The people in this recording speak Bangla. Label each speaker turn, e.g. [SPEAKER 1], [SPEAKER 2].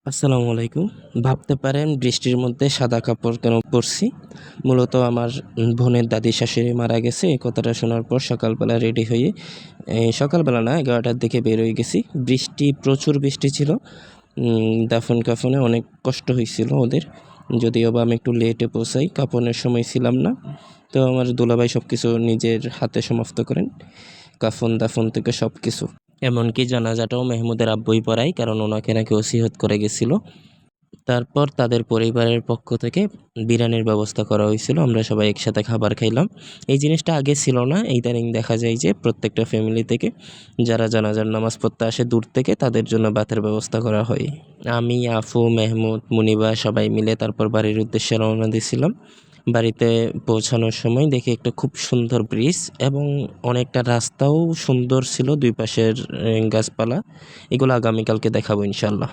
[SPEAKER 1] আসসালামু আলাইকুম। ভাবতে পারেন বৃষ্টির মধ্যে সাদা কাপড় কেন পরছি? মূলত আমার বোনের দাদি শাশুড়ি মারা গেছে। এই কথাটা শোনার পর সকালবেলা রেডি হয়ে সকালবেলা না 11টার দিকে বের হয়ে গেছি। প্রচুর বৃষ্টি ছিল। দাফন-কাফনে অনেক কষ্ট হয়েছিল ওদের। যদিও বা আমি একটু লেটে পৌঁছাই, কাফনের সময় ছিলাম না। তো আমার দুলাভাই সব কিছু নিজের হাতে সমাপ্ত করেন। কাফন-দাফন থেকে সব কিছু। এমনকি জানাজাটাও মেহমুদের আব্বুই পড়ায়, কারণ ওনাকে নাকি ওসিয়ত করে গেছিল। তারপর তাদের পরিবারের পক্ষ থেকে বিরিয়ানির ব্যবস্থা করা হয়েছিল। আমরা সবাই একসাথে খাবার খাইলাম। এই জিনিসটা আগে ছিল না। ইদানিং দেখা যায় যে প্রত্যেকটা ফ্যামিলি থেকে যারা জানাজার নামাজ পড়তে আসে দূর থেকে, তাদের জন্য ভাতের ব্যবস্থা করা হয়। আমি, আফু, মেহমুদ, মুনিবা সবাই মিলে তারপর বাড়ির উদ্দেশ্যে রওনা দিয়েছিলাম। বাড়িতে পৌঁছানোর সময় দেখি একটা খুব সুন্দর ব্রিজ এবং অনেকটা রাস্তাও সুন্দর ছিল, দুই পাশের গাছপালা। এগুলো আগামীকালকে দেখাবো ইনশাল্লাহ।